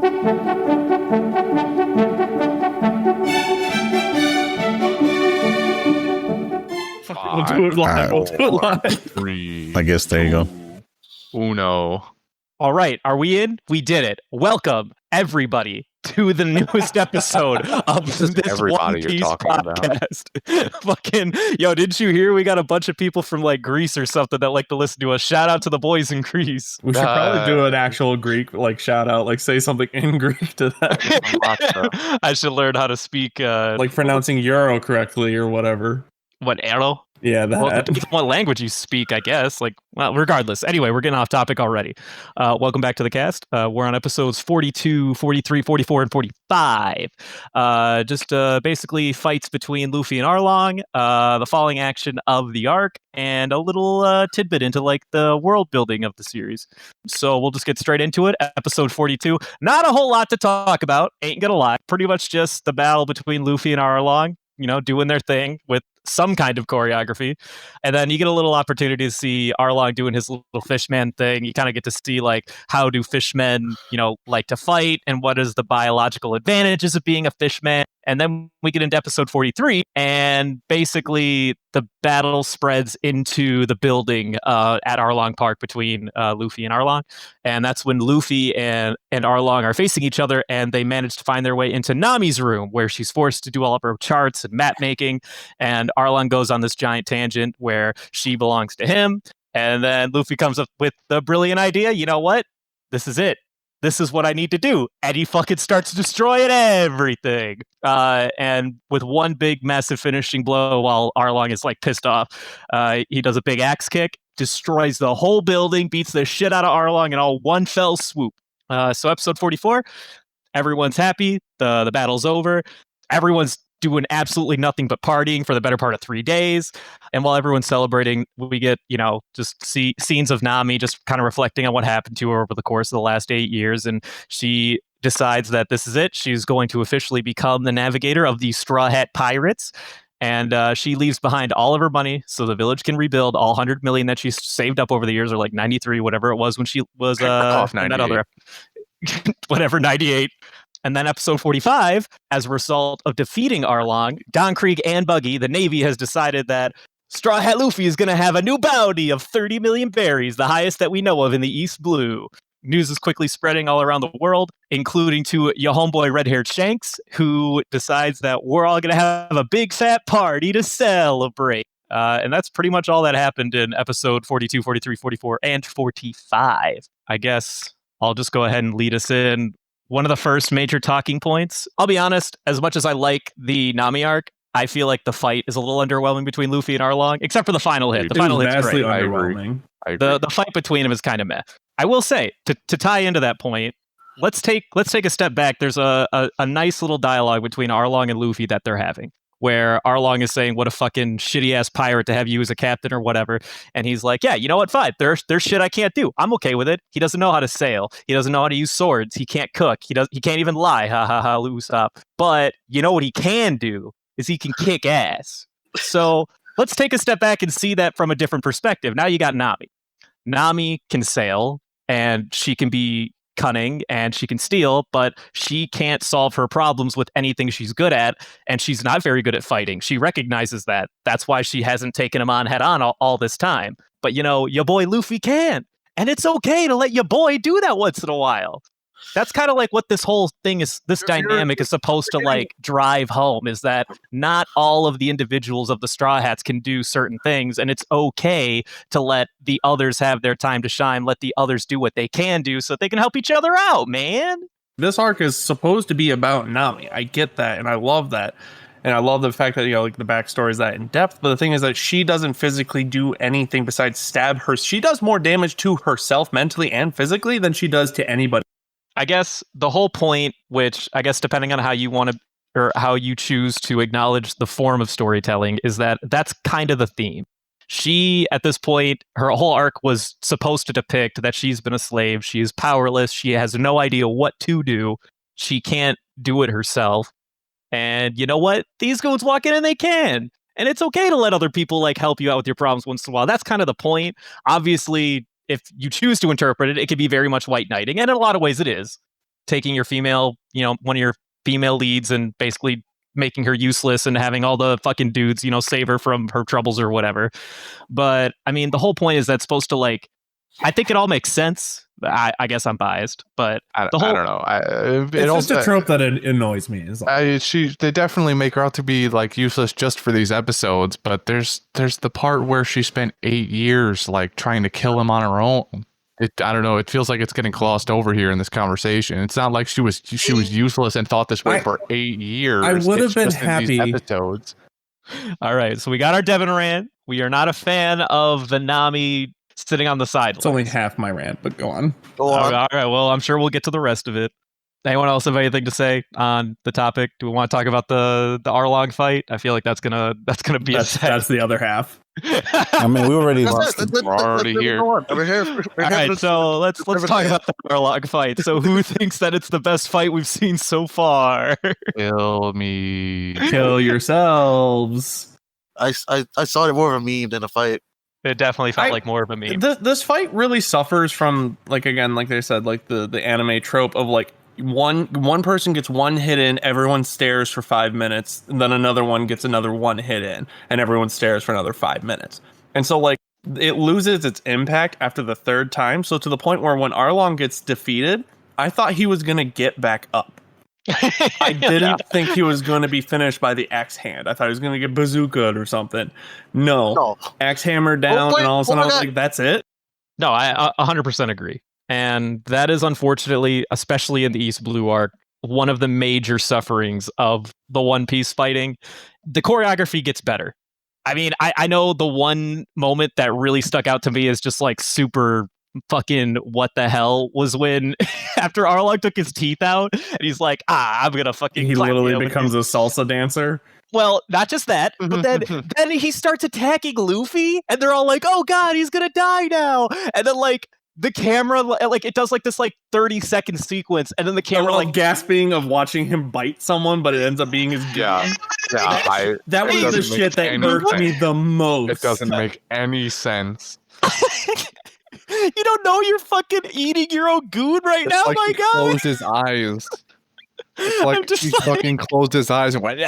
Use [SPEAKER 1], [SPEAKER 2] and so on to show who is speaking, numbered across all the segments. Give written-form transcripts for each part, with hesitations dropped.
[SPEAKER 1] We'll do it live.
[SPEAKER 2] Three.
[SPEAKER 3] I guess there you go.
[SPEAKER 2] Uno.
[SPEAKER 1] All right, are we in? We did it. Welcome, everybody, to the newest episode of this
[SPEAKER 2] everybody
[SPEAKER 1] One Piece
[SPEAKER 2] you're talking
[SPEAKER 1] podcast. Fucking, yo, didn't you hear? We got a bunch of people from like Greece or something that like to listen to us. Shout out to the boys in Greece.
[SPEAKER 4] We should probably do an actual Greek like shout out, like say something in Greek to them.
[SPEAKER 1] I should learn how to speak
[SPEAKER 4] like pronouncing euro correctly or whatever.
[SPEAKER 1] what, arrow?
[SPEAKER 4] Yeah, that.
[SPEAKER 1] Well, it depends on what language you speak, I guess. Like, well, regardless. Anyway, we're getting off topic already. Welcome back to the cast. We're on episodes 42, 43, 44, and 45. Just basically fights between Luffy and Arlong, the falling action of the arc, and a little tidbit into like the world building of the series. So we'll just get straight into it. Episode 42. Not a whole lot to talk about. Ain't gonna lie. Pretty much just the battle between Luffy and Arlong, you know, doing their thing with some kind of choreography. And then you get a little opportunity to see Arlong doing his little fishman thing. You kind of get to see like how do fishmen, you know, like to fight and what is the biological advantages of being a fishman. And then we get into episode 43 and basically the battle spreads into the building at Arlong Park between Luffy and Arlong. And that's when Luffy and Arlong are facing each other and they manage to find their way into Nami's room where she's forced to do all of her charts and map making. And Arlong goes on this giant tangent where she belongs to him. And then Luffy comes up with the brilliant idea. You know what? This is it. This is what I need to do. And he fucking starts destroying everything. And with one big, massive finishing blow while Arlong is like pissed off, he does a big axe kick, destroys the whole building, beats the shit out of Arlong in all one fell swoop. So episode 44, everyone's happy. The battle's over. Everyone's doing absolutely nothing but partying for the better part of 3 days. And while everyone's celebrating, we get, you know, just scenes of Nami just kind of reflecting on what happened to her over the course of the last 8 years. And she decides that this is it. She's going to officially become the navigator of the Straw Hat Pirates. And she leaves behind all of her money so the village can rebuild all 100 million that she's saved up over the years, or like 93, whatever it was when she was in that other, whatever, 98. And then episode 45, as a result of defeating Arlong, Don Krieg and Buggy, the Navy has decided that Straw Hat Luffy is going to have a new bounty of 30 million berries, the highest that we know of in the East Blue. News is quickly spreading all around the world, including to your homeboy red-haired Shanks, who decides that we're all going to have a big fat party to celebrate. And that's pretty much all that happened in episode 42, 43, 44, and 45. I guess I'll just go ahead and lead us in. One of the first major talking points, I'll be honest, as much as I like the Nami arc, I feel like the fight is a little underwhelming between Luffy and Arlong, except for the final hit. The final hit's great.
[SPEAKER 4] Underwhelming.
[SPEAKER 2] I agree.
[SPEAKER 1] The fight between them is kind of meh. I will say, to tie into that point, let's take a step back. There's a nice little dialogue between Arlong and Luffy that they're having, where Arlong is saying, what a fucking shitty-ass pirate to have you as a captain or whatever. And he's like, yeah, you know what, fine. There's shit I can't do. I'm okay with it. He doesn't know how to sail. He doesn't know how to use swords. He can't cook. He can't even lie. Ha ha ha, loose up. But you know what he can do is he can kick ass. So let's take a step back and see that from a different perspective. Now you got Nami. Nami can sail, and she can be cunning and she can steal, but she can't solve her problems with anything she's good at, and she's not very good at fighting. She recognizes that. That's why she hasn't taken him on head on all this time. But you know, your boy Luffy can, and it's okay to let your boy do that once in a while. That's kind of like what this whole thing is, this dynamic is supposed to like drive home, is that not all of the individuals of the Straw Hats can do certain things, and it's okay to let the others have their time to shine, let the others do what they can do so they can help each other out, man.
[SPEAKER 4] This arc is supposed to be about Nami. I get that, and I love that. And I love the fact that, you know, like the backstory is that in depth. But the thing is that she doesn't physically do anything besides stab her. She does more damage to herself mentally and physically than she does to anybody.
[SPEAKER 1] I guess the whole point, which I guess depending on how you want to or how you choose to acknowledge the form of storytelling, is that that's kind of the theme. She, at this point, her whole arc was supposed to depict that she's been a slave. She is powerless. She has no idea what to do. She can't do it herself. And you know what? These goons walk in and they can. And it's okay to let other people like help you out with your problems once in a while. That's kind of the point. Obviously, if you choose to interpret it, it can be very much white knighting, and in a lot of ways it is. taking your female, one of your female leads and basically making her useless and having all the fucking dudes, save her from her troubles or whatever. But I mean, the whole point is that's supposed to like, I think it all makes sense. I guess I'm biased, but
[SPEAKER 2] I don't know.
[SPEAKER 3] It's just a trope that annoys me.
[SPEAKER 2] They definitely make her out to be like useless just for these episodes, but there's the part where she spent 8 years like trying to kill him on her own. I don't know. It feels like it's getting glossed over here in this conversation. It's not like she was useless and thought this way for 8 years.
[SPEAKER 3] I would have been happy.
[SPEAKER 2] Episodes.
[SPEAKER 1] All right, so we got our Devin rant. We are not a fan of the Nami sitting on the side.
[SPEAKER 3] It's only half my rant, but go on.
[SPEAKER 1] All right, well, I'm sure we'll get to the rest of it. Anyone else have anything to say on the topic? Do we want to talk about the Arlong fight? I feel like that's gonna be
[SPEAKER 3] that's the other half.
[SPEAKER 5] I mean, we already lost.
[SPEAKER 2] We're already here.
[SPEAKER 1] All right, so let's talk about the Arlong fight. So who thinks that it's the best fight we've seen so far?
[SPEAKER 2] Kill me.
[SPEAKER 3] Kill yourselves.
[SPEAKER 6] I saw it more of a meme than a fight.
[SPEAKER 1] It definitely felt like more of a meme.
[SPEAKER 4] This fight really suffers from, like, again, like they said, like the anime trope of like one person gets one hit in, everyone stares for 5 minutes, and then another one gets another one hit in, and everyone stares for another 5 minutes. And so like it loses its impact after the third time. So to the point where when Arlong gets defeated, I thought he was gonna get back up. I didn't think he was going to be finished by the axe hand. I thought he was going to get bazookaed or something. No. Axe hammer down, and all of a sudden I was like, that's it?
[SPEAKER 1] No, I 100% agree. And that is unfortunately, especially in the East Blue arc, one of the major sufferings of the One Piece fighting. The choreography gets better. I mean, I know the one moment that really stuck out to me is just like super fucking what the hell was when after Arlong took his teeth out and he's like, I'm gonna fucking
[SPEAKER 4] he literally becomes a salsa dancer.
[SPEAKER 1] Well, not just that, but then he starts attacking Luffy and they're all like, oh god, he's gonna die now. And then like the camera, like it does like this like 30-second sequence, and then the camera like
[SPEAKER 4] gasping of watching him bite someone, but it ends up being his
[SPEAKER 2] that
[SPEAKER 4] was the shit that irked me the most.
[SPEAKER 2] It doesn't make any sense.
[SPEAKER 1] You don't know you're fucking eating your own goon right now,
[SPEAKER 2] like
[SPEAKER 1] my god.
[SPEAKER 2] Closed his eyes. It's like he fucking closed his eyes and went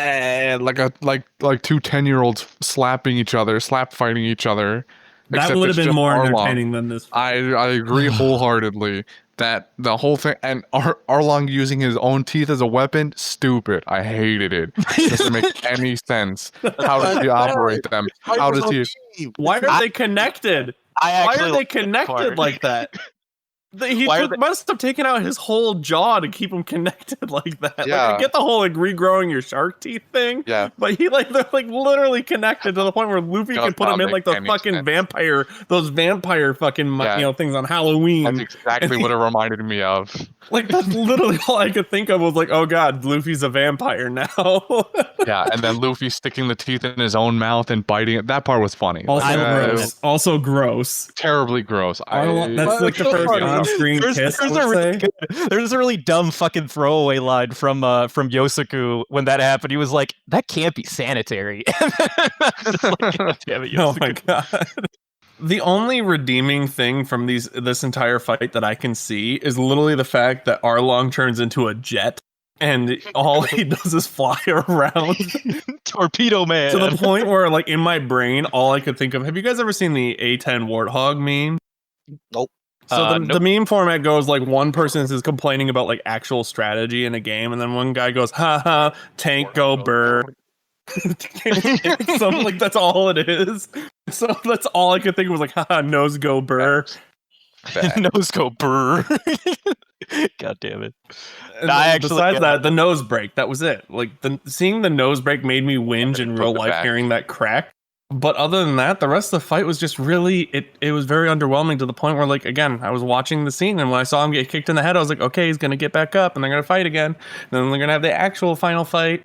[SPEAKER 2] like two 10-year-olds slapping each other, fighting each other.
[SPEAKER 3] That would have been more entertaining than this.
[SPEAKER 2] I agree wholeheartedly that the whole thing, and Arlong using his own teeth as a weapon, stupid. I hated it. It doesn't make any sense. How does he operate them? How does he?
[SPEAKER 4] Why are they connected? Why are they connected like that? He must have taken out his whole jaw to keep him connected like that.
[SPEAKER 2] Yeah.
[SPEAKER 4] Like, I get the whole like regrowing your shark teeth thing.
[SPEAKER 2] Yeah.
[SPEAKER 4] But they're like literally connected to the point where Luffy can put him in like the fucking vampire, those vampire fucking things on Halloween.
[SPEAKER 2] That's exactly what it reminded me of.
[SPEAKER 4] Like that's literally all I could think of was like, oh god, Luffy's a vampire now.
[SPEAKER 2] Yeah, and then Luffy sticking the teeth in his own mouth and biting it. That part was funny.
[SPEAKER 3] Also gross.
[SPEAKER 2] Terribly gross.
[SPEAKER 3] That's like the first on-screen kiss.
[SPEAKER 1] There's a really dumb fucking throwaway line from Yosaku when that happened. He was like, "That can't be sanitary." Damn it,
[SPEAKER 4] oh my god. The only redeeming thing from this entire fight that I can see is literally the fact that Arlong turns into a jet and all he does is fly around.
[SPEAKER 1] Torpedo man.
[SPEAKER 4] To the point where, like, in my brain, all I could think of, have you guys ever seen the A10 Warthog meme?
[SPEAKER 6] Nope.
[SPEAKER 4] So the meme format goes like one person is complaining about like actual strategy in a game, and then one guy goes, "Ha ha, tank go burr." So like that's all it is. So that's all I could think of was like, haha, nose go burr.
[SPEAKER 1] Nose go burr. God damn it.
[SPEAKER 4] Besides that, the nose break, that was it. Like seeing the nose break made me whinge in real life hearing that crack. But other than that, the rest of the fight was just really, it was very underwhelming to the point where, like, again, I was watching the scene, and when I saw him get kicked in the head, I was like, okay, he's going to get back up, and they're going to fight again. And then they're going to have the actual final fight.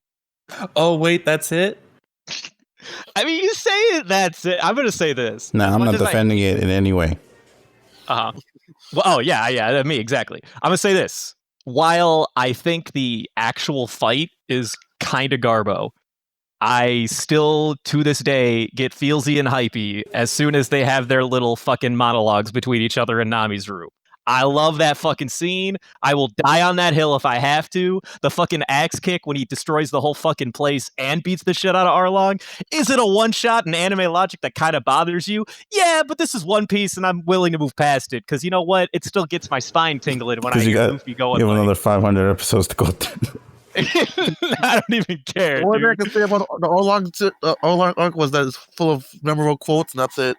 [SPEAKER 4] Oh, wait, that's it?
[SPEAKER 1] I mean, you say it, that's it. I'm going to say this.
[SPEAKER 5] No, I'm not defending it in any way.
[SPEAKER 1] Uh-huh. Well, oh, yeah, me, exactly. I'm going to say this. While I think the actual fight is kind of garbo, I still, to this day, get feelsy and hypey as soon as they have their little fucking monologues between each other in Nami's room. I love that fucking scene. I will die on that hill if I have to. The fucking axe kick when he destroys the whole fucking place and beats the shit out of Arlong. Is it a one-shot in anime logic that kind of bothers you? Yeah, but this is One Piece, and I'm willing to move past it, because you know what? It still gets my spine tingling when I hear Luffy going.
[SPEAKER 5] You have another 500 episodes to go through.
[SPEAKER 1] I don't even care.
[SPEAKER 6] What I can say about the Arlong arc was that it's full of memorable quotes, and that's it.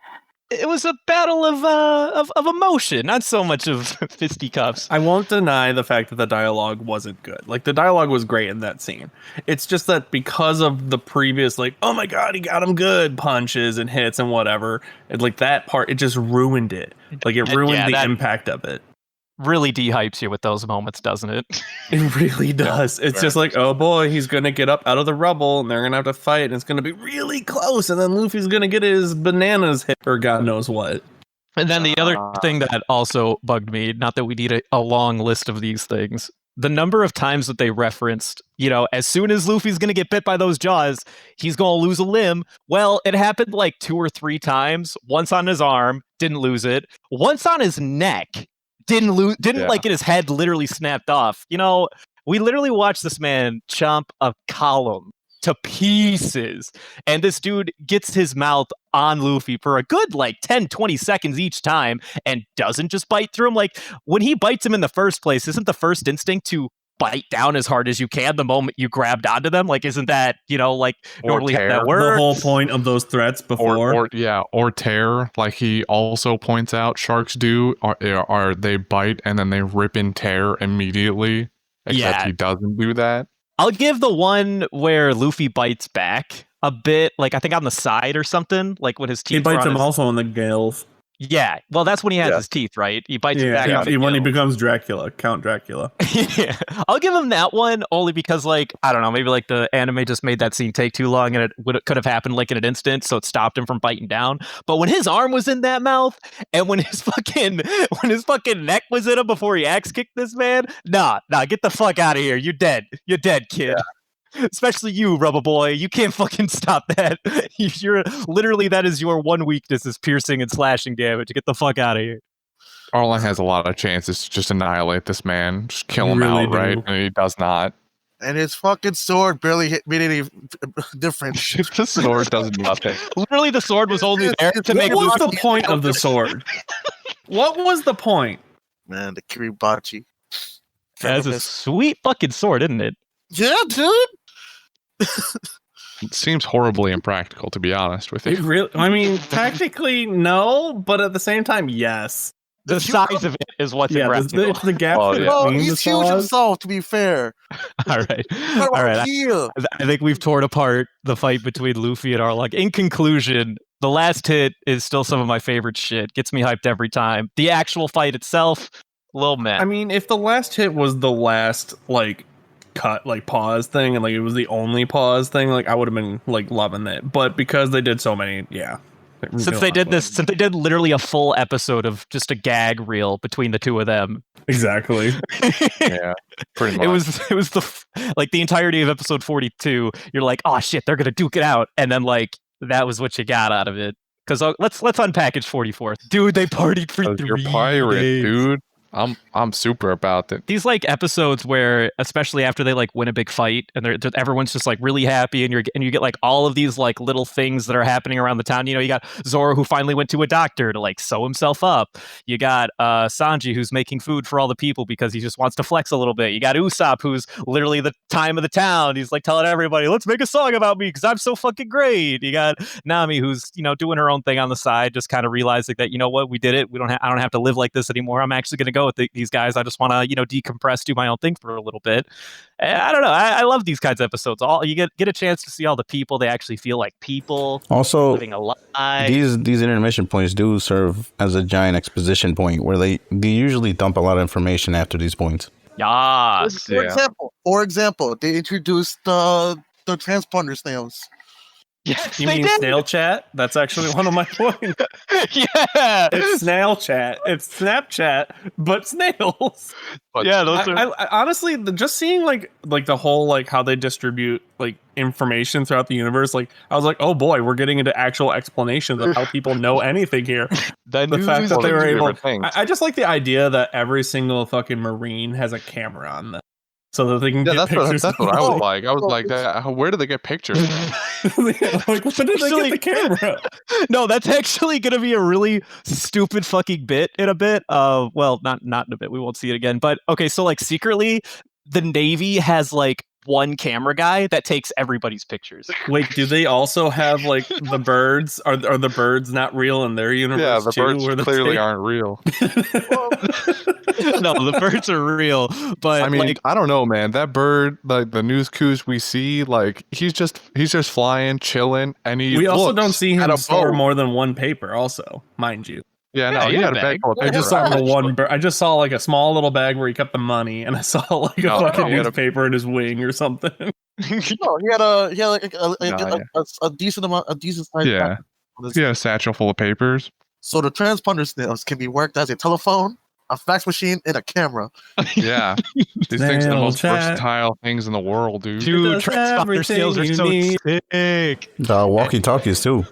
[SPEAKER 1] It was a battle of emotion, not so much of fisticuffs.
[SPEAKER 4] I won't deny the fact that the dialogue wasn't good. Like, the dialogue was great in that scene. It's just that because of the previous, like, oh my god, he got him good punches and hits and whatever, and like that part, it just ruined it. Like, it ruined the impact of it.
[SPEAKER 1] Really de-hypes you with those moments, doesn't it?
[SPEAKER 4] It really does. It's just like, oh boy, he's gonna get up out of the rubble and they're gonna have to fight and it's gonna be really close and then Luffy's gonna get his bananas hit or God knows what.
[SPEAKER 1] And then the other thing that also bugged me, not that we need a long list of these things, the number of times that they referenced, as soon as Luffy's gonna get bit by those jaws, he's gonna lose a limb. Well, it happened like 2 or 3 times. Once on his arm, didn't lose it. Once on his neck. Didn't like get his head literally snapped off. We literally watched this man chomp a column to pieces. And this dude gets his mouth on Luffy for a good 10, 20 seconds each time and doesn't just bite through him. Like, when he bites him in the first place, isn't the first instinct to bite down as hard as you can the moment you grabbed onto them? Like, isn't that, normally how that works?
[SPEAKER 3] The whole point of those threats before.
[SPEAKER 2] Or tear, like he also points out sharks do, are they bite and then they rip and tear immediately, except he doesn't do that.
[SPEAKER 1] I'll give the one where Luffy bites back a bit, like I think on the side or something, like when his teeth
[SPEAKER 3] he bites him also on the gills.
[SPEAKER 1] Yeah, well, that's when he has his teeth, right? He bites it back.
[SPEAKER 3] Yeah, when he becomes Dracula, Count Dracula.
[SPEAKER 1] Yeah, I'll give him that one only because, I don't know, maybe the anime just made that scene take too long, and it could have happened in an instant, so it stopped him from biting down. But when his arm was in that mouth, and when his fucking neck was in him before he axe kicked this man, nah, get the fuck out of here. You're dead, kid. Yeah. Especially you, Rubber Boy. You can't fucking stop that. You're literally, that is your one weakness, is piercing and slashing damage. Get the fuck out of here.
[SPEAKER 2] Arlong has a lot of chances to just annihilate this man, just kill him outright, and he does not.
[SPEAKER 6] And his fucking sword barely made any difference.
[SPEAKER 2] The sword does nothing.
[SPEAKER 1] Literally, the sword was only there to make.
[SPEAKER 4] What was the point of the sword? What was the point?
[SPEAKER 6] Man, the Kiribachi.
[SPEAKER 1] That's a sweet fucking sword, isn't it?
[SPEAKER 6] Yeah, dude.
[SPEAKER 2] It seems horribly impractical, to be honest with you.
[SPEAKER 4] It really, I mean, technically, no, but at the the same time, yes.
[SPEAKER 1] The size of it is what's impractical.
[SPEAKER 4] It's the gap.
[SPEAKER 6] He's huge himself, to be fair.
[SPEAKER 1] All right. I think we've torn apart the fight between Luffy and Arlong. In conclusion, the last hit is still some of my favorite shit. Gets me hyped every time. The actual fight itself, little meh.
[SPEAKER 4] I mean, if the last hit was the last, cut pause thing and it was the only pause thing, I would have been loving it, but because they did so many,
[SPEAKER 1] since they did literally a full episode of just a gag reel between the two of them,
[SPEAKER 3] exactly.
[SPEAKER 2] Yeah, pretty much.
[SPEAKER 1] It was the entirety of episode 42. You're like, oh shit, they're gonna duke it out, and then that was what you got out of it. Because let's unpackage 44, dude. They partied for 3
[SPEAKER 2] You're pirate,
[SPEAKER 1] days.
[SPEAKER 2] dude. I'm super about it.
[SPEAKER 1] These episodes where, especially after they win a big fight and everyone's just really happy, and you get all of these little things that are happening around the town. You got Zoro, who finally went to a doctor to sew himself up. You got Sanji, who's making food for all the people because he just wants to flex a little bit. You got Usopp, who's literally the time of the town. He's telling everybody, let's make a song about me because I'm so fucking great. You got Nami, who's doing her own thing on the side, just kind of realizing that what, we did it. I don't have to live like this anymore. I'm actually going to go with these guys. I just want to decompress, do my own thing for a little bit. I don't know. I love these kinds of episodes. You get a chance to see all the people. They actually feel like people.
[SPEAKER 5] Also,
[SPEAKER 1] living alive.
[SPEAKER 5] These intermission points do serve as a giant exposition point where they usually dump a lot of information after these points.
[SPEAKER 1] Yes.
[SPEAKER 6] For example, they introduced the transponder snails.
[SPEAKER 1] Yes,
[SPEAKER 4] You
[SPEAKER 1] they
[SPEAKER 4] mean
[SPEAKER 1] did.
[SPEAKER 4] snail chat? That's actually one of my points.
[SPEAKER 1] Yeah.
[SPEAKER 4] It's snail chat. It's Snapchat, but snails.
[SPEAKER 2] But
[SPEAKER 1] Yeah, those are.
[SPEAKER 4] I honestly, just seeing like the whole like how they distribute like information throughout the universe, like I was like, oh boy, we're getting into actual explanations of how people know anything here.
[SPEAKER 1] The
[SPEAKER 4] The
[SPEAKER 1] news
[SPEAKER 4] fact that they were able,
[SPEAKER 2] different things.
[SPEAKER 4] I just like the idea that every single fucking Marine has a camera on them, so that they can
[SPEAKER 2] yeah,
[SPEAKER 4] get pictures.
[SPEAKER 2] that's what I
[SPEAKER 6] Oh,
[SPEAKER 2] was like. I was like, where do they get pictures?
[SPEAKER 4] Like, when did they get the camera?
[SPEAKER 1] No, that's actually going to be a really stupid fucking bit in a bit. Well, not in a bit. We won't see it again. But okay, so like secretly, the Navy has like one camera guy that takes everybody's pictures.
[SPEAKER 4] Wait, do they also have like the birds? Are the birds not real in their universe?
[SPEAKER 2] Yeah, the
[SPEAKER 4] too,
[SPEAKER 2] birds
[SPEAKER 4] where they
[SPEAKER 2] clearly
[SPEAKER 4] take-
[SPEAKER 2] aren't real.
[SPEAKER 1] No, the birds are real, but
[SPEAKER 2] I mean,
[SPEAKER 1] like,
[SPEAKER 2] I don't know, man. That bird, like the news coups we see, like he's just flying, chilling, and he
[SPEAKER 4] We also
[SPEAKER 2] looks
[SPEAKER 4] don't see
[SPEAKER 2] at
[SPEAKER 4] him
[SPEAKER 2] a
[SPEAKER 4] store
[SPEAKER 2] boat.
[SPEAKER 4] more than one paper. Also, mind you,
[SPEAKER 2] Yeah, no,
[SPEAKER 1] Yeah,
[SPEAKER 2] he
[SPEAKER 1] he
[SPEAKER 2] had
[SPEAKER 1] had
[SPEAKER 2] a
[SPEAKER 1] a
[SPEAKER 2] bag
[SPEAKER 1] bag.
[SPEAKER 2] full of
[SPEAKER 4] I
[SPEAKER 2] paper.
[SPEAKER 4] just saw the one. I just saw like a small little bag where he kept the money, and I saw like a
[SPEAKER 2] No,
[SPEAKER 4] fucking
[SPEAKER 2] he had a-
[SPEAKER 4] newspaper in his wing or something.
[SPEAKER 6] No, he had like a decent amount, a decent size.
[SPEAKER 2] Yeah.
[SPEAKER 6] pack on his-
[SPEAKER 2] He had a satchel full of papers.
[SPEAKER 6] So the transponder snails can be worked as a telephone, a fax machine, and a camera.
[SPEAKER 2] Yeah, these things are the
[SPEAKER 4] Snail
[SPEAKER 2] most
[SPEAKER 4] chat.
[SPEAKER 2] versatile things in the world, dude.
[SPEAKER 1] two
[SPEAKER 4] does
[SPEAKER 1] transponder snails are
[SPEAKER 4] everything
[SPEAKER 1] so
[SPEAKER 4] you need.
[SPEAKER 1] sick.
[SPEAKER 5] Walkie-talkies too.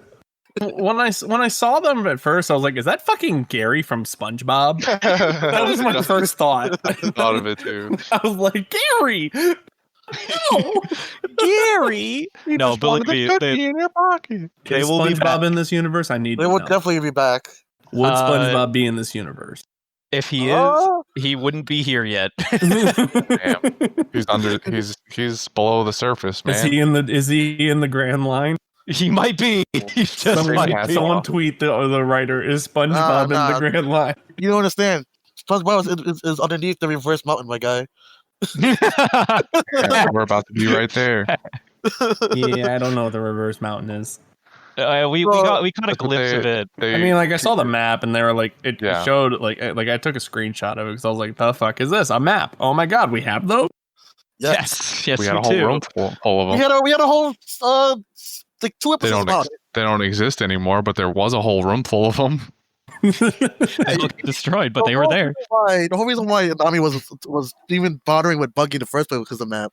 [SPEAKER 4] When I saw them at first, I was like, "Is that fucking Gary from SpongeBob?" That was my first thought.
[SPEAKER 2] I thought of it too.
[SPEAKER 4] I was like, "Gary, no."
[SPEAKER 1] Gary. No, but look,
[SPEAKER 2] in your pocket.
[SPEAKER 1] they
[SPEAKER 4] Is
[SPEAKER 1] will be
[SPEAKER 4] SpongeBob
[SPEAKER 1] back.
[SPEAKER 4] in this universe? I need
[SPEAKER 6] They
[SPEAKER 4] to
[SPEAKER 6] will
[SPEAKER 4] know.
[SPEAKER 6] definitely be back.
[SPEAKER 4] Would
[SPEAKER 1] Uh,
[SPEAKER 4] SpongeBob be in this universe?
[SPEAKER 1] If he is,
[SPEAKER 6] Oh.
[SPEAKER 1] he wouldn't be here yet.
[SPEAKER 2] Damn. He's under. He's below the surface, man.
[SPEAKER 4] Is he in the Grand Line?
[SPEAKER 1] He might be. He just
[SPEAKER 2] Someone
[SPEAKER 1] might
[SPEAKER 2] has
[SPEAKER 1] be.
[SPEAKER 4] Someone tweet the writer, is SpongeBob
[SPEAKER 6] Nah.
[SPEAKER 4] in the Grand Line?
[SPEAKER 6] You don't understand. SpongeBob is underneath the reverse mountain, my guy.
[SPEAKER 2] Yeah, we're about to be right there.
[SPEAKER 4] Yeah, I don't know what the reverse mountain is.
[SPEAKER 1] We caught a
[SPEAKER 2] That's what
[SPEAKER 1] glimpse of it.
[SPEAKER 2] They,
[SPEAKER 4] I mean, like I saw the map, and they were like, it
[SPEAKER 2] Yeah.
[SPEAKER 4] showed like I took a screenshot of it because I was like, "The fuck is this? A map? Oh my god, we have those."
[SPEAKER 1] Yes,
[SPEAKER 2] we had a whole
[SPEAKER 1] do.
[SPEAKER 2] room full of
[SPEAKER 6] We
[SPEAKER 2] them.
[SPEAKER 6] had a whole like 2
[SPEAKER 2] They
[SPEAKER 6] episodes
[SPEAKER 2] don't.
[SPEAKER 6] about it.
[SPEAKER 2] They don't exist anymore, but there was a whole room full of them.
[SPEAKER 1] They looked destroyed, but they were there.
[SPEAKER 6] The whole reason why Nami was even bothering with Buggy in the first place was because of the map.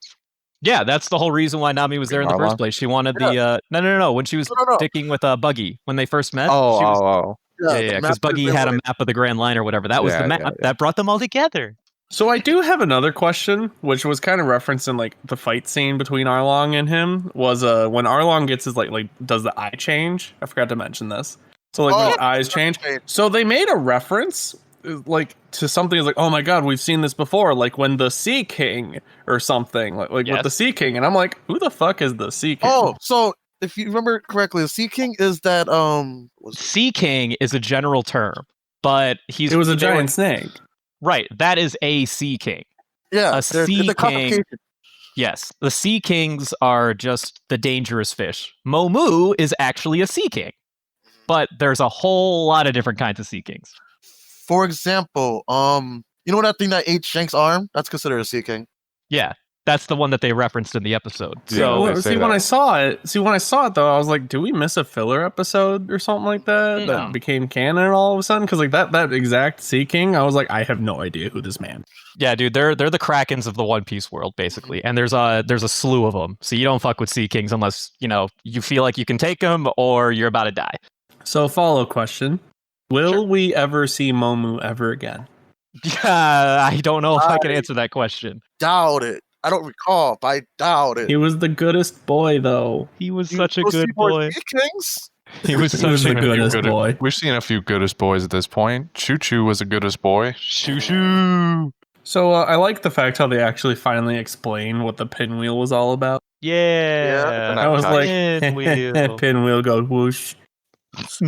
[SPEAKER 1] Yeah, that's the whole reason why Nami was there in the
[SPEAKER 2] Marla?
[SPEAKER 1] first place. She wanted the no. When she was
[SPEAKER 6] No.
[SPEAKER 1] sticking with Buggy when they first met.
[SPEAKER 2] Oh,
[SPEAKER 1] she was,
[SPEAKER 2] oh.
[SPEAKER 1] yeah,
[SPEAKER 6] the
[SPEAKER 1] because
[SPEAKER 6] map
[SPEAKER 1] Buggy
[SPEAKER 6] is
[SPEAKER 1] had a
[SPEAKER 6] there.
[SPEAKER 1] map of the Grand Line or whatever. That was
[SPEAKER 2] Yeah,
[SPEAKER 1] the map
[SPEAKER 2] yeah.
[SPEAKER 1] that brought them all together.
[SPEAKER 4] So I do have another question, which was kind of referenced in like the fight scene between Arlong and him. Was when Arlong gets his like does the eye change? I forgot to mention this. So like when
[SPEAKER 6] Oh,
[SPEAKER 4] his eyes change. So they made a reference like to something like, oh my god, we've seen this before, like when the Sea King or something, like
[SPEAKER 1] Yes.
[SPEAKER 4] with the Sea King, and I'm like, who the fuck is the Sea King?
[SPEAKER 6] Oh, so if you remember correctly, the Sea King is that
[SPEAKER 1] Sea King is a general term, but he's
[SPEAKER 4] it was a
[SPEAKER 1] they were-
[SPEAKER 4] giant snake.
[SPEAKER 1] Right, that is a Sea King.
[SPEAKER 6] yeah,
[SPEAKER 1] A Sea
[SPEAKER 6] the
[SPEAKER 1] King.
[SPEAKER 6] complication.
[SPEAKER 1] Yes, the Sea Kings are just the dangerous fish. Momu is actually a Sea King, but there's a whole lot of different kinds of Sea Kings.
[SPEAKER 6] For example, you know that thing that ate Shank's arm? That's considered a Sea King.
[SPEAKER 1] Yeah, that's the one that they referenced in the episode.
[SPEAKER 2] Yeah,
[SPEAKER 1] So
[SPEAKER 2] they say
[SPEAKER 4] see when
[SPEAKER 2] that.
[SPEAKER 4] I saw it though, I was like, do we miss a filler episode or something like that
[SPEAKER 1] No.
[SPEAKER 4] that became canon all of a sudden? Because like that exact Sea King, I was like, I have no idea who this man.
[SPEAKER 1] yeah, dude, they're the Krakens of the One Piece world, basically, and there's a slew of them. So you don't fuck with Sea Kings unless you feel like you can take them or you're about to die.
[SPEAKER 4] So follow question: will we ever see Momu ever again?
[SPEAKER 1] Yeah, I don't know if I can answer that question.
[SPEAKER 6] Doubt it. I don't recall, but I doubt it.
[SPEAKER 4] He was the goodest boy though.
[SPEAKER 1] He was
[SPEAKER 6] You
[SPEAKER 1] such a
[SPEAKER 6] go see
[SPEAKER 1] good
[SPEAKER 6] more
[SPEAKER 1] boy.
[SPEAKER 6] Sea Kings?
[SPEAKER 1] He was
[SPEAKER 4] He
[SPEAKER 1] such
[SPEAKER 4] was
[SPEAKER 1] a
[SPEAKER 4] the
[SPEAKER 1] good
[SPEAKER 4] goodest boy.
[SPEAKER 2] We've seen a few goodest boys at this point. Choo Choo was a goodest boy.
[SPEAKER 1] shoo shoo.
[SPEAKER 4] So I like the fact how they actually finally explain what the pinwheel was all about.
[SPEAKER 1] Yeah,
[SPEAKER 4] I was like,
[SPEAKER 1] pinwheel.
[SPEAKER 4] pinwheel go whoosh.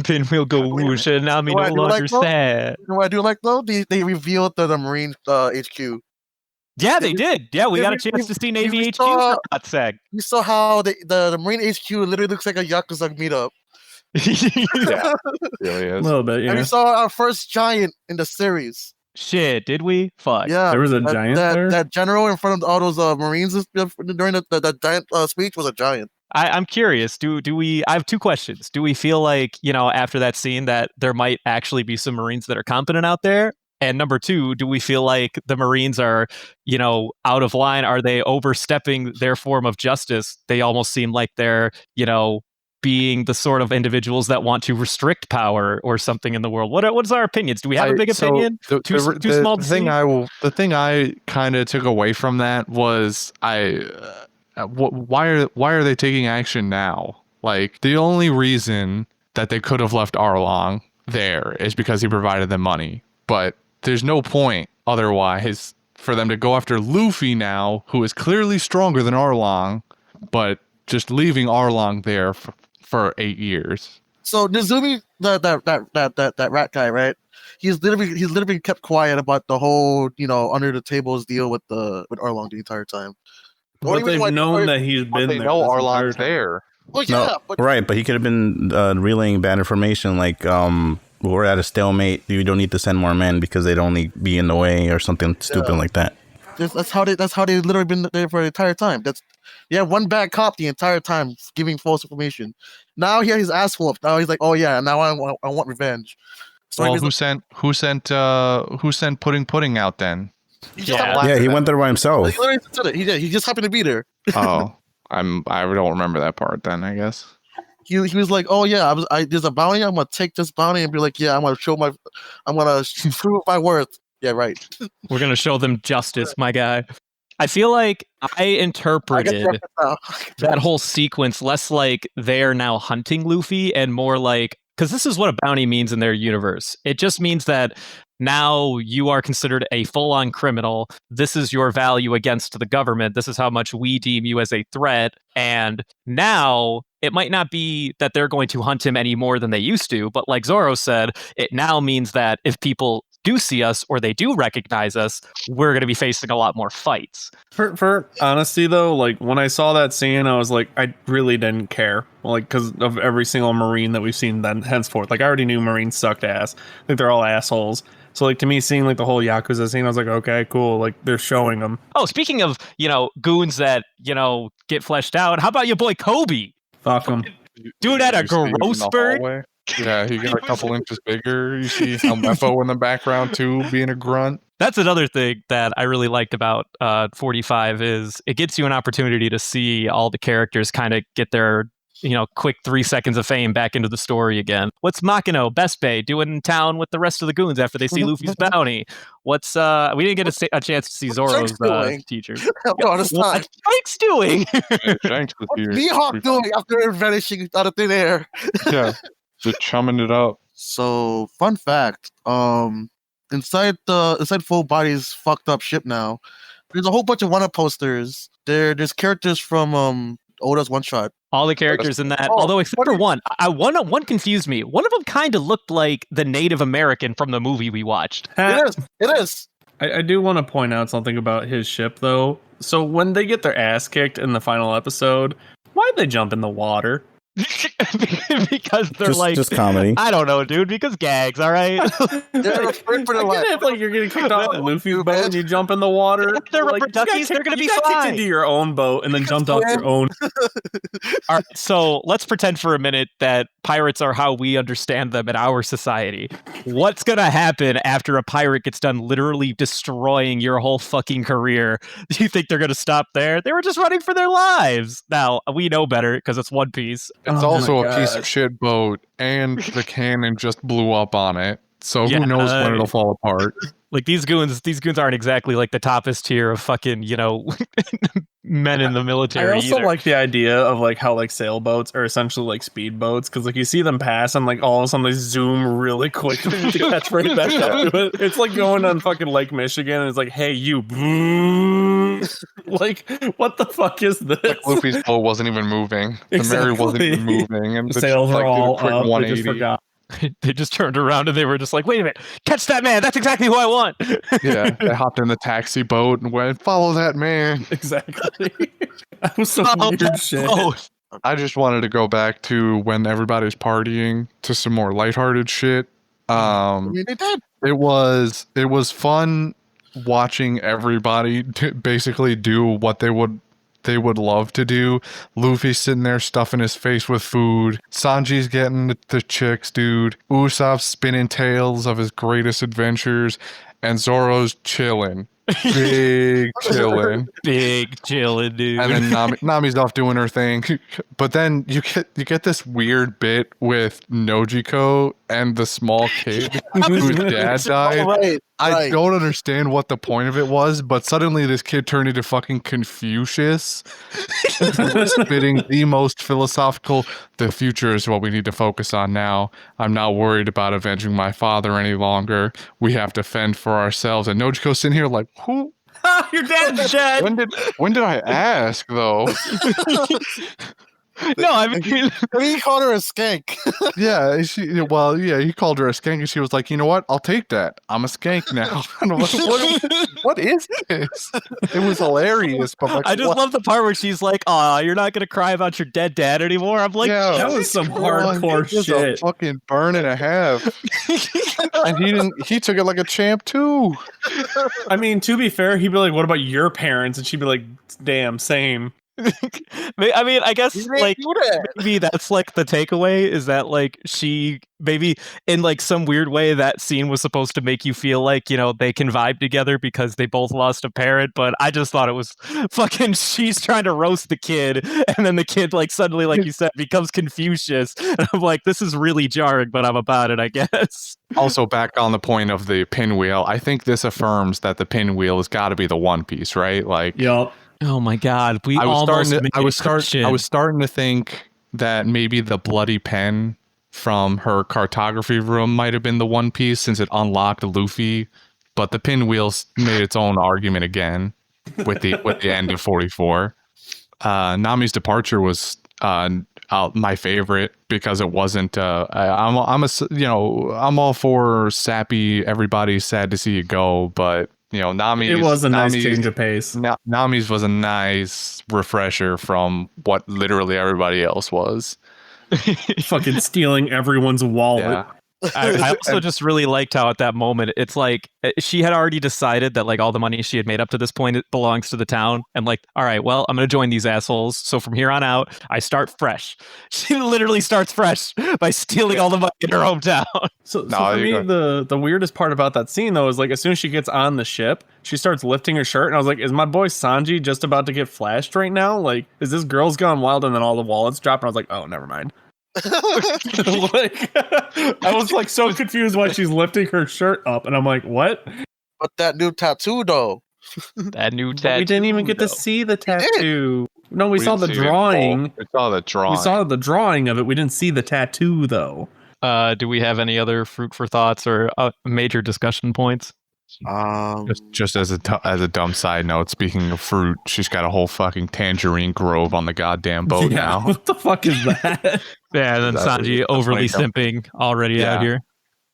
[SPEAKER 1] Pinwheel go whoosh, and Nami no
[SPEAKER 6] What I do
[SPEAKER 1] longer
[SPEAKER 6] like, though?
[SPEAKER 1] sad.
[SPEAKER 6] You know what I do like though? They revealed the Marine HQ.
[SPEAKER 1] Yeah, they did. Yeah, we
[SPEAKER 6] Yeah,
[SPEAKER 1] got a chance to see Navy HQ
[SPEAKER 6] saw-
[SPEAKER 1] for a hot sec.
[SPEAKER 6] You saw how the Marine HQ literally looks like a Yakuza meetup.
[SPEAKER 2] Yeah, really
[SPEAKER 4] A
[SPEAKER 2] is.
[SPEAKER 4] little bit,
[SPEAKER 6] And
[SPEAKER 4] yeah.
[SPEAKER 6] we saw our first giant in the series.
[SPEAKER 1] Shit, did we? Fuck.
[SPEAKER 6] Yeah,
[SPEAKER 4] There was a giant there?
[SPEAKER 6] that general in front of all those Marines during the giant speech was a giant.
[SPEAKER 1] I'm curious. Do we? I have two questions. Do we feel like, after that scene that there might actually be some Marines that are competent out there? And number two, do we feel like the Marines are, out of line? Are they overstepping their form of justice? They almost seem like they're, being the sort of individuals that want to restrict power or something in the world. What's our opinions? Do we have a big opinion? Too small to see?
[SPEAKER 2] The thing I kind of took away from that was why are they taking action now? Like, the only reason that they could have left Arlong there is because he provided them money. But there's no point otherwise for them to go after Luffy now, who is clearly stronger than Arlong, but just leaving Arlong there for 8 years.
[SPEAKER 6] So Nizumi, that rat guy, right? He's literally been kept quiet about the whole, under the tables deal with Arlong the entire time.
[SPEAKER 3] But they've known that he's been there.
[SPEAKER 2] They know Arlong's there.
[SPEAKER 6] Well, yeah, but
[SPEAKER 5] Right, but he could have been relaying bad information, like we're at a stalemate. You don't need to send more men because they'd only be in the way, or something stupid like that.
[SPEAKER 6] that's how they literally been there for the entire time. One bad cop the entire time giving false information. Now he had his ass whooped. Now he's like, oh yeah, now I want revenge. So
[SPEAKER 2] Well, who sent Pudding out then?
[SPEAKER 5] He went there by himself.
[SPEAKER 6] He literally said it. He just happened to be there.
[SPEAKER 2] Oh, I don't remember that part then, I guess.
[SPEAKER 6] He was like, oh yeah, there's a bounty. I'm gonna take this bounty and be like, yeah, I'm gonna prove my worth. Yeah, right.
[SPEAKER 1] We're going to show them justice, my guy. I feel like I interpreted that whole sequence less like they're now hunting Luffy and more like, because this is what a bounty means in their universe. It just means that now you are considered a full-on criminal. This is your value against the government. This is how much we deem you as a threat. And now it might not be that they're going to hunt him any more than they used to, but like Zoro said, it now means that if people do see us or they do recognize us, we're going to be facing a lot more fights.
[SPEAKER 4] For honesty though, like when I saw that scene, I was like, I really didn't care, like because of every single Marine that we've seen then henceforth. Like I already knew Marines sucked ass. Like they're all assholes. So like to me, seeing like the whole Yakuza scene, I was like, okay, cool. Like they're showing them.
[SPEAKER 1] Oh, speaking of goons that get fleshed out, how about your boy Kobe?
[SPEAKER 4] Fuck them.
[SPEAKER 1] Dude had a growth spurt.
[SPEAKER 2] Yeah, he got a couple inches bigger. You see El Mefo in the background too, being a grunt.
[SPEAKER 1] That's another thing that I really liked about 45 is it gets you an opportunity to see all the characters kind of get their quick 3 seconds of fame back into the story again. What's Makino, Best Bay doing in town with the rest of the goons after they see Luffy's bounty? What's we didn't get a chance to see Zoro's teacher. What's Shanks doing?
[SPEAKER 2] Shanks was here.
[SPEAKER 6] Mihawk doing after vanishing out of thin air?
[SPEAKER 2] Yeah, just chumming it up.
[SPEAKER 6] So, fun fact: inside Full Body's fucked up ship now, there's a whole bunch of one-up posters. There's characters from Oda's one shot.
[SPEAKER 1] All the characters in that, although except for one. One confused me. One of them kind of looked like the Native American from the movie we watched.
[SPEAKER 6] It is.
[SPEAKER 4] I do want to point out something about his ship though. So when they get their ass kicked in the final episode, why'd they jump in the water?
[SPEAKER 1] Because they're
[SPEAKER 5] just comedy.
[SPEAKER 1] I don't know, dude. Because gags, all right.
[SPEAKER 4] If like you're getting kicked off Luffy's boat and you jump in the water,
[SPEAKER 1] they're
[SPEAKER 4] like,
[SPEAKER 1] rubber duckies. They're gonna be
[SPEAKER 4] kicked
[SPEAKER 1] fine.
[SPEAKER 4] into your own boat and then jumped off your own.
[SPEAKER 1] All right, so let's pretend for a minute that pirates are how we understand them in our society. What's gonna happen after a pirate gets done literally destroying your whole fucking career? Do you think they're gonna stop there? They were just running for their lives. Now we know better because it's One Piece.
[SPEAKER 2] It's also a piece of shit boat, and the cannon just blew up on it. So who knows when it'll fall apart?
[SPEAKER 1] Like these goons aren't exactly like the toppest tier of fucking, men in the military.
[SPEAKER 4] I also
[SPEAKER 1] either.
[SPEAKER 4] like the idea of like how like sailboats are essentially like speedboats because like you see them pass and like all of a sudden they zoom really quickly to catch right back up to it. It's like going on fucking Lake Michigan and it's like, hey you, like what the fuck is this?
[SPEAKER 2] Like Luffy's boat wasn't even moving. The Mary wasn't even moving, and
[SPEAKER 4] the sails are all
[SPEAKER 2] did a quick
[SPEAKER 4] up. They
[SPEAKER 2] 180.
[SPEAKER 4] just forgot.
[SPEAKER 1] They just turned around and they were just like, wait a minute, catch that man. That's exactly who I want.
[SPEAKER 2] Yeah, they hopped in the taxi boat and went, follow that man.
[SPEAKER 4] Exactly. That was some weird shit.
[SPEAKER 2] I just wanted to go back to when everybody's partying to some more lighthearted shit.
[SPEAKER 6] They did.
[SPEAKER 2] It was fun watching everybody basically do what they would they would love to do. Luffy's sitting there stuffing his face with food. Sanji's getting the chicks, dude. Usopp's spinning tales of his greatest adventures. And Zoro's chilling. Big chilling.
[SPEAKER 1] Big chilling, dude.
[SPEAKER 2] And then Nami's off doing her thing. But then you get this weird bit with Nojiko and the small kid whose dad died.
[SPEAKER 6] Right.
[SPEAKER 2] I don't understand what the point of it was, but suddenly this kid turned into fucking Confucius, spitting the most philosophical. The future is what we need to focus on now. I'm not worried about avenging my father any longer. We have to fend for ourselves. And Nojiko's sitting here like, who?
[SPEAKER 4] Your dad's dead.
[SPEAKER 2] When did I ask though?
[SPEAKER 1] No, I mean,
[SPEAKER 6] He called her a skank.
[SPEAKER 2] Yeah, he called her a skank, and she was like, "You know what? I'll take that. I'm a skank now." And I'm like, what is this? It was hilarious, but like,
[SPEAKER 1] I just love the part where she's like, "Aw, you're not gonna cry about your dead dad anymore." I'm like,
[SPEAKER 2] yeah,
[SPEAKER 4] that was some hardcore
[SPEAKER 2] it was a
[SPEAKER 4] shit.
[SPEAKER 2] fucking burn and a half. And he took it like a champ too.
[SPEAKER 4] I mean, to be fair, he'd be like, "What about your parents?" And she'd be like, "Damn, same."
[SPEAKER 1] I mean, I guess like maybe that's like the takeaway is that like she maybe in like some weird way that scene was supposed to make you feel like, you know, they can vibe together because they both lost a parent, but I just thought it was fucking she's trying to roast the kid and then the kid like suddenly, like you said, becomes Confucius, and I'm like, this is really jarring, but I'm about it, I guess.
[SPEAKER 2] Also, back on the point of the pinwheel, I think this affirms that the pinwheel has got to be the One Piece, right? Like,
[SPEAKER 4] Yup.
[SPEAKER 1] Oh my god, I
[SPEAKER 2] was starting to think that maybe the bloody pen from her cartography room might have been the One Piece since it unlocked Luffy, but the pinwheels made its own argument again with the end of 44. Nami's departure was my favorite because it wasn't. I'm all for sappy. Everybody's sad to see you go, but. You know,
[SPEAKER 4] It was a nice change of pace.
[SPEAKER 2] Nami's was a nice refresher from what literally everybody else was.
[SPEAKER 4] Fucking stealing everyone's wallet.
[SPEAKER 2] Yeah.
[SPEAKER 1] I also just really liked how at that moment it's like she had already decided that like all the money she had made up to this point it belongs to the town, and like, all right, well, I'm gonna join these assholes, so from here on out I start fresh. She literally starts fresh by stealing all the money in her hometown.
[SPEAKER 4] So for me, the weirdest part about that scene though is like as soon as she gets on the ship, she starts lifting her shirt, and I was like, is my boy Sanji just about to get flashed right now? Like, is this girl's gone wild? And then all the wallets drop, and I was like, oh, never mind. Like, I was like so confused why she's lifting her shirt up, and I'm like, what?
[SPEAKER 6] But that new tattoo though.
[SPEAKER 1] That new tattoo.
[SPEAKER 4] We didn't even get to see the tattoo. No, we saw the drawing.
[SPEAKER 2] We saw the drawing.
[SPEAKER 4] We saw the drawing of it. We didn't see the tattoo though.
[SPEAKER 1] Do we have any other fruit for thoughts or major discussion points?
[SPEAKER 2] Just as a dumb side note, speaking of fruit, she's got a whole fucking tangerine grove on the goddamn boat now.
[SPEAKER 4] What the fuck is that?
[SPEAKER 1] Yeah, and then Sanji overly simping already out here.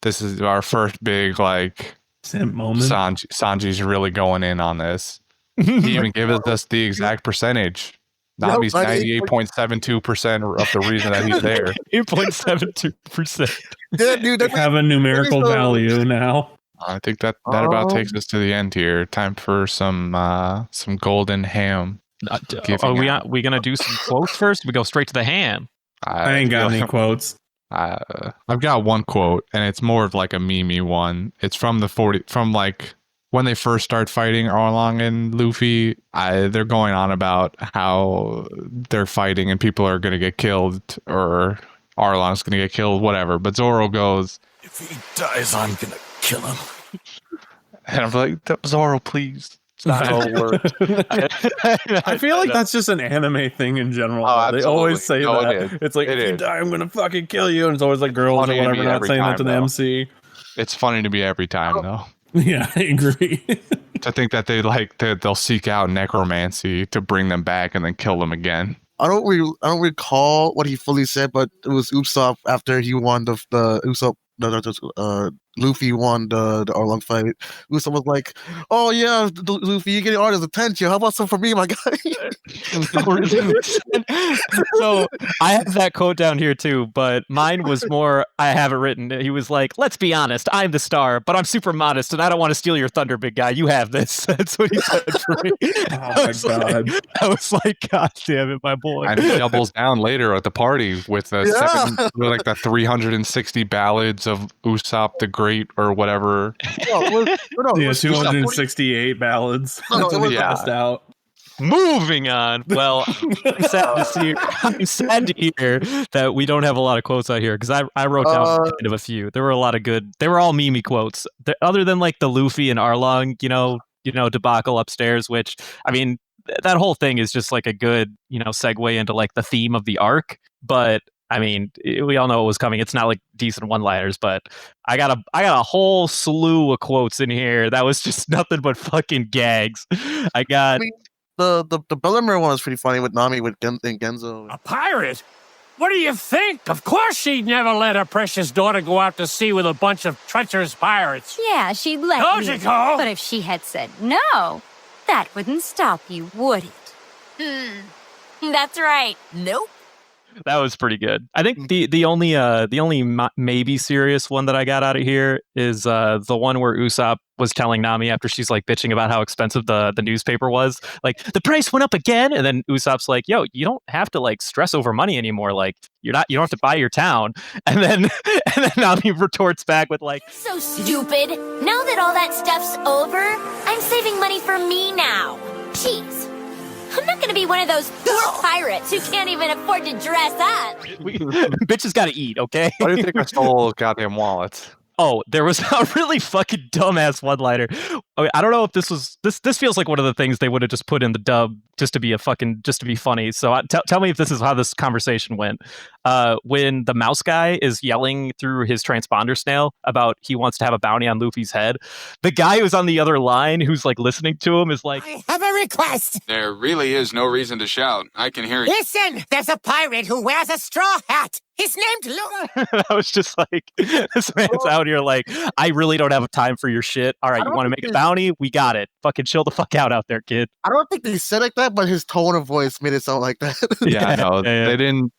[SPEAKER 2] This is our first big like
[SPEAKER 4] simp moment.
[SPEAKER 2] Sanji's really going in on this. He even gives us the exact percentage. Nami's 98.72% of the reason that he's there.
[SPEAKER 1] 8.72%.
[SPEAKER 6] Yeah, dude,
[SPEAKER 4] They have a numerical value now.
[SPEAKER 2] I think that about takes us to the end here. Time for some golden ham.
[SPEAKER 1] Are we gonna do some quotes first? We go straight to the ham.
[SPEAKER 4] I ain't got any quotes.
[SPEAKER 2] I've got one quote, and it's more of like a meme one. It's from like when they first start fighting Arlong and Luffy. They're going on about how they're fighting and people are gonna get killed, or Arlong's gonna get killed, whatever. But Zoro goes, "If he dies, I'm gonna kill him." And I'm like, Zoro, please. It's not how it works.
[SPEAKER 4] I feel like that's just an anime thing in general. They always say that. It's like, if you die, I'm going to fucking kill you. And it's always like girls or whatever not saying that to the MC.
[SPEAKER 2] It's funny to me every time, though.
[SPEAKER 4] Yeah, I agree.
[SPEAKER 2] I think that they'll seek out necromancy to bring them back and then kill them again.
[SPEAKER 6] I don't recall what he fully said, but it was Usopp after he won the Usopp Luffy won the Arlong fight. Usopp was like, "Oh yeah, Luffy, you getting all this attention. How about some for me, my guy?"
[SPEAKER 1] So I have that quote down here too, but mine was more. I have it written. He was like, "Let's be honest. I'm the star, but I'm super modest, and I don't want to steal your thunder, big guy. You have this." That's what he said for me.
[SPEAKER 3] Oh my god!
[SPEAKER 1] I was like, "God damn it, my boy!"
[SPEAKER 2] And he doubles down later at the party with the like the 360 ballads of Usopp the Great or whatever.
[SPEAKER 6] No,
[SPEAKER 3] 268 ballads. That's when he passed out.
[SPEAKER 1] Moving on. Well, I'm sad to hear that we don't have a lot of quotes out here because I wrote down kind of a few. There were a lot of good. They were all meme quotes. Other than like the Luffy and Arlong, debacle upstairs. Which I mean, that whole thing is just like a good segue into like the theme of the arc. But I mean, we all know what was coming. It's not like decent one-liners, but I got a whole slew of quotes in here that was just nothing but fucking gags.
[SPEAKER 6] The Bellemere one was pretty funny with Nami and Genzo.
[SPEAKER 7] A pirate? What do you think? Of course she'd never let her precious daughter go out to sea with a bunch of treacherous pirates.
[SPEAKER 8] Yeah, she'd let me.
[SPEAKER 7] Logical!
[SPEAKER 8] But if she had said no, that wouldn't stop you, would it? That's right. Nope.
[SPEAKER 1] That was pretty good. I think the only maybe serious one that I got out of here is the one where Usopp was telling Nami after she's like bitching about how expensive the newspaper was, like the price went up again, and then Usopp's like, "Yo, you don't have to like stress over money anymore. Like you don't have to buy your town." And then Nami retorts back with like,
[SPEAKER 8] "So stupid. Now that all that stuff's over, I'm saving money for me now. Jeez. I'm not going to be one of those poor pirates who can't even afford to dress up."
[SPEAKER 1] Bitches got to eat, okay?
[SPEAKER 2] Why do you think I stole goddamn wallets?
[SPEAKER 1] Oh, there was a really fucking dumbass one-liner. I don't know if this feels like one of the things they would have just put in the dub just to be funny. So tell me if this is how this conversation went. When the mouse guy is yelling through his transponder snail about he wants to have a bounty on Luffy's head, the guy who's on the other line who's like listening to him is like,
[SPEAKER 9] "I have a request."
[SPEAKER 10] There really is no reason to shout. I can hear you.
[SPEAKER 9] Listen, there's a pirate who wears a straw hat. He's named Luffy.
[SPEAKER 1] I was just like, this man's out here like, I really don't have time for your shit. All right, you want to make a bounty? We got it. Fucking chill the fuck out there, kid.
[SPEAKER 6] I don't think they said like that, but his tone of voice made it sound like that.
[SPEAKER 2] Yeah, no, they didn't.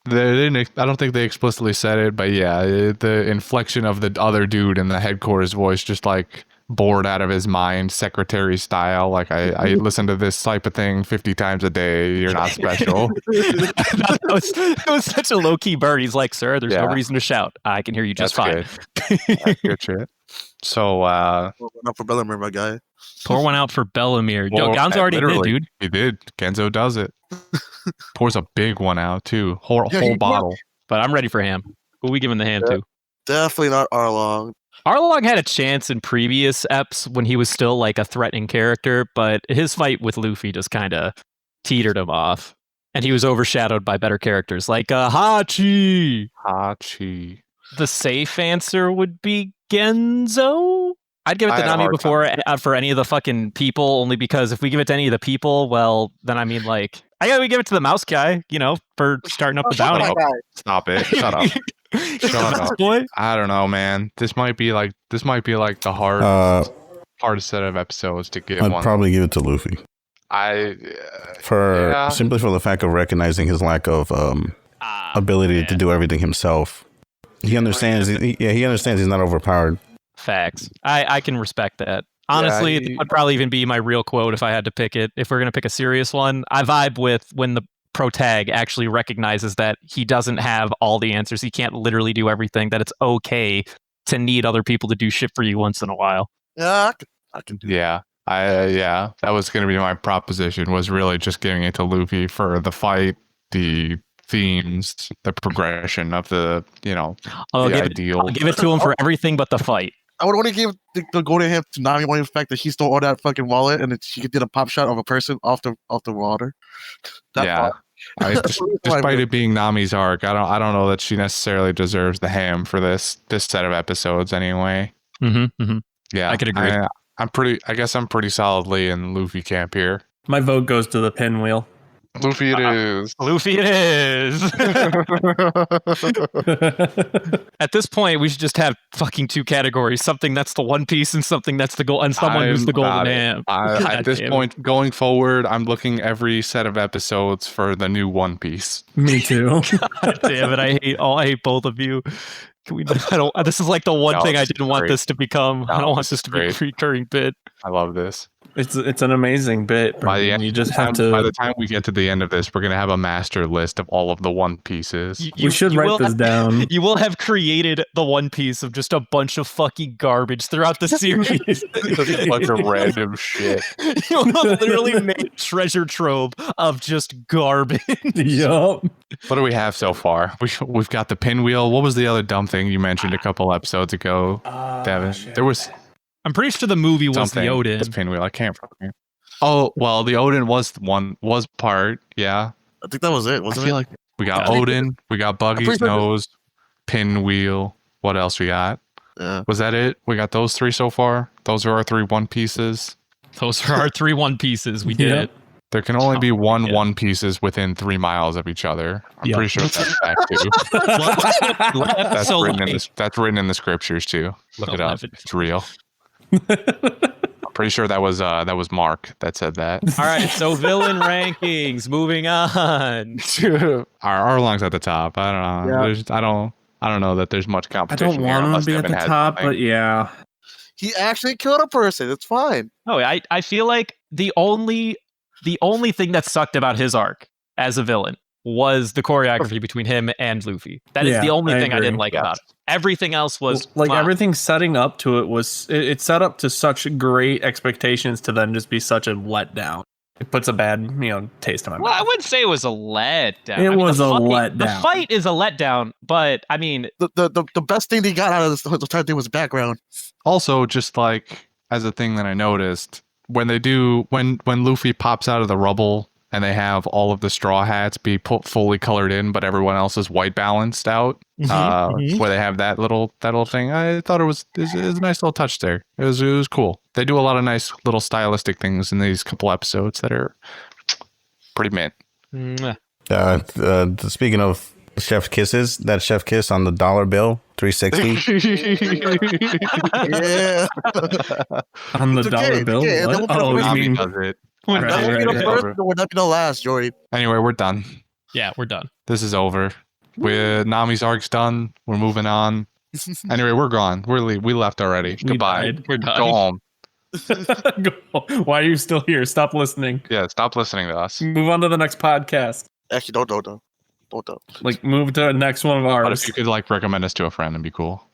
[SPEAKER 2] I don't think they explicitly said it, but yeah, the inflection of the other dude in the headquarters voice, just like bored out of his mind, secretary style. Like I listen to this type of thing 50 times a day. You're not special.
[SPEAKER 1] It was such a low key burn. He's like, "Sir, there's no reason to shout. I can hear you just fine."
[SPEAKER 2] That's good shit. So
[SPEAKER 6] Not for Bellemere, my guy.
[SPEAKER 1] Pour one out for Bellemere. Yo, Gonzo already did, dude.
[SPEAKER 2] He did. Genzo does it. Pours a big one out too. Whole bottle.
[SPEAKER 1] But I'm ready for Ham. Who are we giving the hand to?
[SPEAKER 6] Definitely not Arlong.
[SPEAKER 1] Arlong had a chance in previous eps when he was still like a threatening character, but his fight with Luffy just kind of teetered him off. And he was overshadowed by better characters like Hachi. The safe answer would be Genzo. I'd give it to Nami before for any of the fucking people, only because if we give it to any of the people, well, then I mean, like, we give it to the mouse guy, for starting up the bounty.
[SPEAKER 2] Stop it! Shut up! Shut up, boy. I don't know, man. This might be like the hardest set of episodes to give.
[SPEAKER 5] I'd probably give it to Luffy. Simply for the fact of recognizing his lack of ability to do everything himself. He understands. He understands he's not overpowered.
[SPEAKER 1] Facts. I can respect that. Honestly, it would probably even be my real quote if I had to pick it. If we're going to pick a serious one, I vibe with when the protag actually recognizes that he doesn't have all the answers. He can't literally do everything, that it's okay to need other people to do shit for you once in a while.
[SPEAKER 6] Yeah, I can do
[SPEAKER 2] that. That was going to be my proposition, was really just giving it to Luffy for the fight, the themes, the progression of the ideal.
[SPEAKER 1] I'll give it to him for everything but the fight.
[SPEAKER 6] I would want to give the golden hand to Nami, only the fact that she stole all that fucking wallet and then she did a pop shot of a person off the water.
[SPEAKER 2] Despite it being Nami's arc, I don't know that she necessarily deserves the ham for this set of episodes anyway. Yeah,
[SPEAKER 1] I could agree.
[SPEAKER 2] I guess I'm pretty solidly in Luffy camp here.
[SPEAKER 3] My vote goes to the pinwheel.
[SPEAKER 2] Luffy it is.
[SPEAKER 1] Luffy it is. At this point, we should just have fucking two categories: something that's the One Piece and something that's the gold, and someone who's the golden ham.
[SPEAKER 2] At this point, going forward, I'm looking every set of episodes for the new One Piece.
[SPEAKER 3] Me too.
[SPEAKER 1] God damn it! I hate both of you. Can we? This is like the one thing I didn't want this to become. I don't want this to be a recurring bit.
[SPEAKER 2] I love this.
[SPEAKER 4] It's an amazing bit.
[SPEAKER 2] By the
[SPEAKER 4] you just have to.
[SPEAKER 2] By the time we get to the end of this, we're gonna have a master list of all of the One Pieces.
[SPEAKER 3] We should write this down.
[SPEAKER 1] You will have created the One Piece of just a bunch of fucking garbage throughout the series.
[SPEAKER 2] A bunch of random shit.
[SPEAKER 1] You'll have literally made a treasure trove of just garbage.
[SPEAKER 3] Yup.
[SPEAKER 2] What do we have so far? We've got the pinwheel. What was the other dumb thing you mentioned a couple episodes ago, Devin?
[SPEAKER 3] Shit.
[SPEAKER 2] There was.
[SPEAKER 1] I'm pretty sure the movie was
[SPEAKER 2] Something.
[SPEAKER 1] the Odin.
[SPEAKER 2] It's pinwheel. I can't remember. Oh well, the Odin was part. Yeah,
[SPEAKER 6] I think that was it.
[SPEAKER 2] I
[SPEAKER 6] Wasn't
[SPEAKER 2] feel
[SPEAKER 6] it?
[SPEAKER 2] like we got Odin, we got Buggy's
[SPEAKER 6] pretty sure-
[SPEAKER 2] nose, pinwheel. What else we got?
[SPEAKER 6] Yeah.
[SPEAKER 2] Was that it? We got those three so far. Those are our three One Pieces.
[SPEAKER 1] Those are our three One Pieces. We did
[SPEAKER 3] Yep.
[SPEAKER 1] it.
[SPEAKER 2] There can only be one
[SPEAKER 1] yeah.
[SPEAKER 2] One Pieces within 3 miles of each other. I'm
[SPEAKER 3] Yep.
[SPEAKER 2] pretty sure that's fact too. That's
[SPEAKER 1] So
[SPEAKER 2] written in
[SPEAKER 1] like-
[SPEAKER 2] this. That's written in the scriptures too. Look
[SPEAKER 1] So
[SPEAKER 2] it up.
[SPEAKER 1] laughing.
[SPEAKER 2] It's real. I'm pretty sure that was Mark that said that.
[SPEAKER 1] All right, so villain rankings. Moving on.
[SPEAKER 2] Arlong's at the top. I don't know.
[SPEAKER 6] Yeah.
[SPEAKER 2] I don't know that there's much
[SPEAKER 3] I
[SPEAKER 2] competition.
[SPEAKER 3] don't
[SPEAKER 2] here
[SPEAKER 3] want him
[SPEAKER 2] unless
[SPEAKER 3] to be at
[SPEAKER 2] Devin
[SPEAKER 3] the
[SPEAKER 2] has
[SPEAKER 3] top,
[SPEAKER 2] something.
[SPEAKER 3] but yeah.
[SPEAKER 6] He actually killed a person. It's fine.
[SPEAKER 1] Oh, I feel like the only thing that sucked about his arc as a villain was the choreography between him and Luffy. That is
[SPEAKER 3] Yeah,
[SPEAKER 1] the only
[SPEAKER 3] I
[SPEAKER 1] thing I didn't
[SPEAKER 3] agree.
[SPEAKER 1] like about it. Everything else was
[SPEAKER 4] like
[SPEAKER 1] fine.
[SPEAKER 4] everything setting up to it was it set up to such great expectations to then just be such a letdown. It puts a bad taste in my
[SPEAKER 1] Well, I
[SPEAKER 4] mouth.
[SPEAKER 1] wouldn't say it was a letdown.
[SPEAKER 3] It was
[SPEAKER 1] the
[SPEAKER 3] a
[SPEAKER 1] fight-
[SPEAKER 3] letdown.
[SPEAKER 1] The fight is a letdown, but I mean,
[SPEAKER 6] The best thing they got out of this entire thing was background.
[SPEAKER 2] Also, just like as a thing that I noticed, when Luffy pops out of the rubble and they have all of the straw hats be fully colored in, but everyone else is white balanced out, where they have that little thing. I thought it was a nice little touch there. It was cool. They do a lot of nice little stylistic things in these couple episodes that are pretty mint.
[SPEAKER 1] mwah.
[SPEAKER 5] Speaking of chef kisses, that chef kiss on the dollar bill, 360.
[SPEAKER 6] Yeah.
[SPEAKER 3] On the
[SPEAKER 6] It's
[SPEAKER 3] dollar
[SPEAKER 6] okay,
[SPEAKER 3] bill?
[SPEAKER 6] yeah,
[SPEAKER 3] What?
[SPEAKER 6] that
[SPEAKER 3] Oh,
[SPEAKER 6] was-
[SPEAKER 3] you
[SPEAKER 2] Nami
[SPEAKER 3] mean...
[SPEAKER 2] does it.
[SPEAKER 3] Right,
[SPEAKER 6] That would be
[SPEAKER 3] right,
[SPEAKER 6] the
[SPEAKER 3] right.
[SPEAKER 6] first, but would not be the last, Jordy.
[SPEAKER 2] Anyway, we're done.
[SPEAKER 1] Yeah, we're done.
[SPEAKER 2] This is over. Nami's arc's done. We're moving on. Anyway, we're gone. We left already. Goodbye.
[SPEAKER 3] died.
[SPEAKER 1] We're done.
[SPEAKER 2] Go home.
[SPEAKER 4] Why are you still here? Stop listening.
[SPEAKER 2] Yeah, stop listening to us.
[SPEAKER 4] Move on to the next podcast.
[SPEAKER 6] Actually, don't.
[SPEAKER 4] Like move to the next one of
[SPEAKER 2] But
[SPEAKER 4] ours.
[SPEAKER 2] if you could recommend us to a friend, it'd be cool.